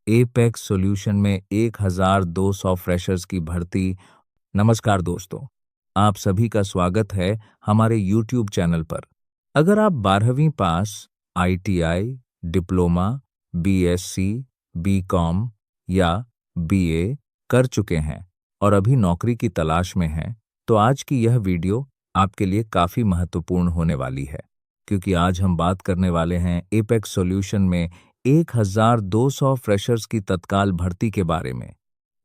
Apex solution में 1200 freshers की भर्ती। नमस्कार दोस्तों, आप सभी का स्वागत है हमारे यूट्यूब चैनल पर। अगर आप 12वीं पास, आईटीआई, डिप्लोमा, बीएससी, बीकॉम या बीए कर चुके हैं और अभी नौकरी की तलाश में हैं, तो आज की यह वीडियो आपके लिए काफ़ी महत्वपूर्ण होने वाली है, क्योंकि आज हम बात करने वाले हैं एपेक्स सॉल्यूशन में 1200 फ्रेशर्स की तत्काल भर्ती के बारे में।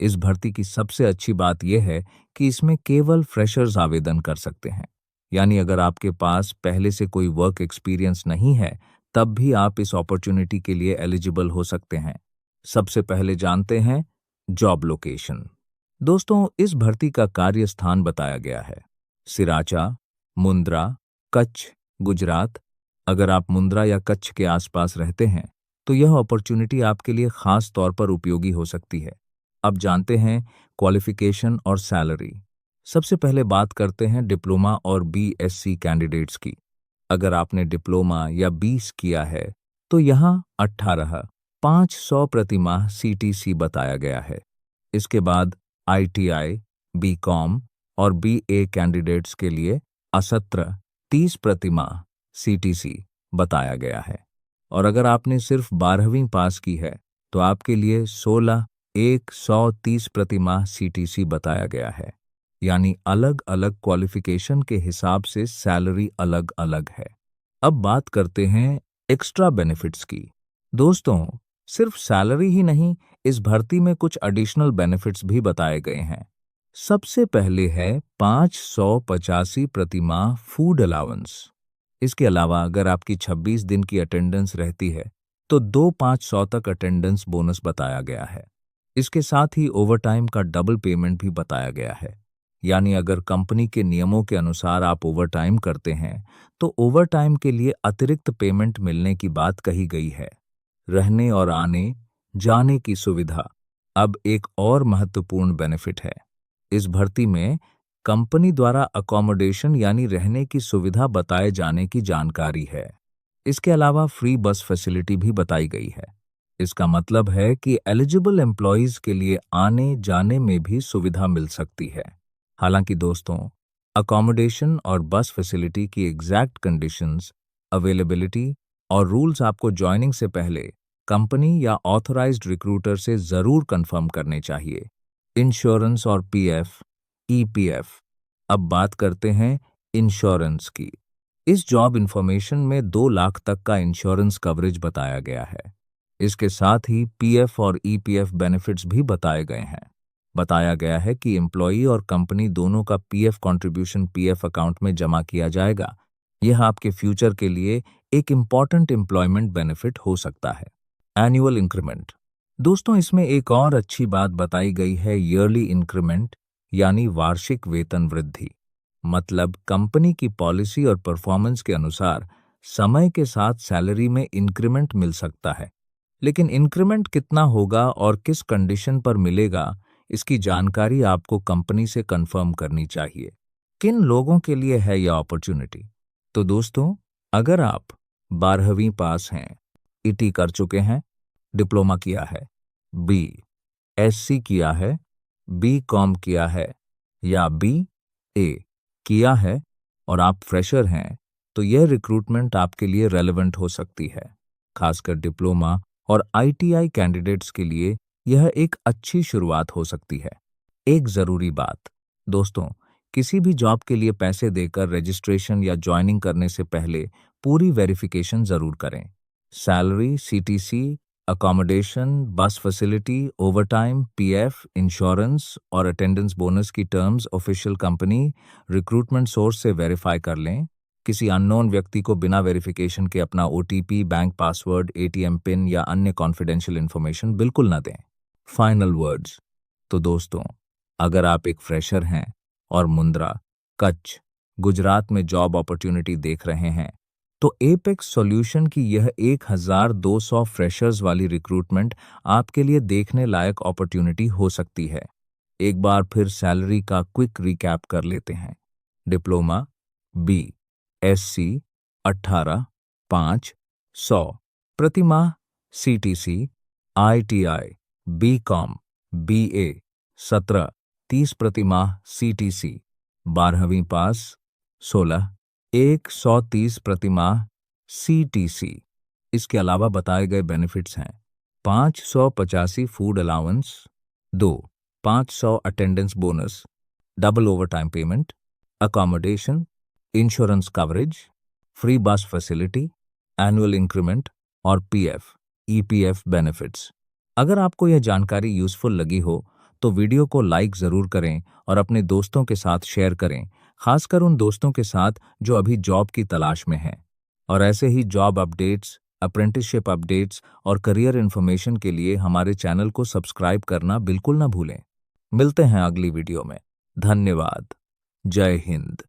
इस भर्ती की सबसे अच्छी बात यह है कि इसमें केवल फ्रेशर्स आवेदन कर सकते हैं, यानी अगर आपके पास पहले से कोई वर्क एक्सपीरियंस नहीं है, तब भी आप इस अपॉर्चुनिटी के लिए एलिजिबल हो सकते हैं। सबसे पहले जानते हैं जॉब लोकेशन। दोस्तों, इस भर्ती का कार्य स्थान बताया गया है सिराचा, मुंद्रा, कच्छ, गुजरात। अगर आप मुंद्रा या कच्छ के आसपास रहते हैं तो यह अपॉर्चुनिटी आपके लिए खास तौर पर उपयोगी हो सकती है। अब जानते हैं क्वालिफिकेशन और सैलरी। सबसे पहले बात करते हैं डिप्लोमा और बीएससी कैंडिडेट्स की। अगर आपने डिप्लोमा या 20 किया है तो यहाँ 500 प्रति माह सीटीसी बताया गया है। इसके बाद आईटीआई, बीकॉम और बीए कैंडिडेट्स के लिए 30 प्रति माह सीटीसी बताया गया है। और अगर आपने सिर्फ 12वीं पास की है तो आपके लिए 130 प्रति माह सीटीसी बताया गया है। यानी अलग अलग क्वालिफिकेशन के हिसाब से सैलरी अलग अलग है। अब बात करते हैं एक्स्ट्रा बेनिफिट्स की। दोस्तों, सिर्फ सैलरी ही नहीं, इस भर्ती में कुछ एडिशनल बेनिफिट्स भी बताए गए हैं। सबसे पहले है 585 प्रति माह फूड अलाउंस। इसके अलावा अगर आपकी 26 दिन की अटेंडेंस रहती है तो 2500 तक अटेंडेंस बोनस बताया गया है। इसके साथ ही ओवरटाइम का डबल पेमेंट भी बताया गया है। यानी अगर कंपनी के नियमों के अनुसार आप ओवरटाइम करते हैं तो ओवरटाइम के लिए अतिरिक्त पेमेंट मिलने की बात कही गई है। रहने और आने जाने की सुविधा अब एक और महत्वपूर्ण बेनिफिट है। इस भर्ती में कंपनी द्वारा अकोमोडेशन यानी रहने की सुविधा बताए जाने की जानकारी है। इसके अलावा फ्री बस फैसिलिटी भी बताई गई है। इसका मतलब है कि एलिजिबल एम्प्लॉयज के लिए आने जाने में भी सुविधा मिल सकती है। हालांकि दोस्तों, अकोमोडेशन और बस फैसिलिटी की एग्जैक्ट कंडीशंस, अवेलेबिलिटी और रूल्स आपको ज्वाइनिंग से पहले कंपनी या ऑथराइज्ड रिक्रूटर से जरूर कंफर्म करने चाहिए। इंश्योरेंस और पीएफ, ईपीएफ। अब बात करते हैं इंश्योरेंस की। इस जॉब इंफॉर्मेशन में 2 लाख तक का इंश्योरेंस कवरेज बताया गया है। इसके साथ ही पीएफ और ईपीएफ बेनिफिट्स भी बताए गए हैं। बताया गया है कि एम्प्लॉई और कंपनी दोनों का पीएफ कंट्रीब्यूशन पीएफ अकाउंट में जमा किया जाएगा। यह आपके फ्यूचर के लिए एक इम्पॉर्टेंट एम्प्लॉयमेंट बेनिफिट हो सकता है। Annual increment. दोस्तों, इसमें एक और अच्छी बात बताई गई है ईयरली इंक्रीमेंट यानी वार्षिक वेतन वृद्धि। मतलब कंपनी की पॉलिसी और परफॉर्मेंस के अनुसार समय के साथ सैलरी में इंक्रीमेंट मिल सकता है। लेकिन इंक्रीमेंट कितना होगा और किस कंडीशन पर मिलेगा, इसकी जानकारी आपको कंपनी से कंफर्म करनी चाहिए। किन लोगों के लिए है यह अपॉर्चुनिटी? तो दोस्तों, अगर आप 12वीं पास हैं, ईटी कर चुके हैं, डिप्लोमा किया है, बीएससी किया है, बीकॉम किया है या बीए किया है और आप फ्रेशर हैं, तो यह रिक्रूटमेंट आपके लिए रेलेवेंट हो सकती है। खासकर डिप्लोमा और आईटीआई कैंडिडेट्स के लिए यह एक अच्छी शुरुआत हो सकती है। एक जरूरी बात दोस्तों, किसी भी जॉब के लिए पैसे देकर रजिस्ट्रेशन या ज्वाइनिंग करने से पहले पूरी वेरिफिकेशन जरूर करें। सैलरी, सीटीसी, अकोमोडेशन, बस फैसिलिटी, ओवरटाइम, पीएफ, इंश्योरेंस और अटेंडेंस बोनस की terms official company recruitment source से वेरीफाई कर लें। किसी अननोन व्यक्ति को बिना वेरिफिकेशन के अपना OTP, bank password, ATM pin या अन्य कॉन्फिडेंशियल इन्फॉर्मेशन बिल्कुल न दें। Final words. तो दोस्तों, अगर आप एक फ्रेशर हैं और मुंद्रा, कच्छ, गुजरात में जॉब अपॉर्चुनिटी देख रहे हैं, तो एपेक्स सॉल्यूशन की यह 1200 फ्रेशर्स वाली रिक्रूटमेंट आपके लिए देखने लायक अपॉर्चुनिटी हो सकती है। एक बार फिर सैलरी का क्विक रिकैप कर लेते हैं। डिप्लोमा, बीएससी 18,500 प्रति माह, सीटीसी ITI, BCom, BA 17, 30 प्रतिमाह CTC, 12वीं पास 16, 130 प्रतिमाह CTC। इसके अलावा बताए गए बेनिफिट्स हैं 585 food allowance, 2 500 attendance bonus, double overtime payment, accommodation, insurance coverage, free बस फैसिलिटी, एनुअल इंक्रीमेंट और PF, EPF बेनिफिट्स। अगर आपको यह जानकारी यूजफुल लगी हो तो वीडियो को लाइक ज़रूर करें और अपने दोस्तों के साथ शेयर करें, खासकर उन दोस्तों के साथ जो अभी जॉब की तलाश में हैं। और ऐसे ही जॉब अपडेट्स, अप्रेंटिसशिप अपडेट्स और करियर इन्फॉर्मेशन के लिए हमारे चैनल को सब्सक्राइब करना बिल्कुल ना भूलें। मिलते हैं अगली वीडियो में। धन्यवाद। जय हिंद।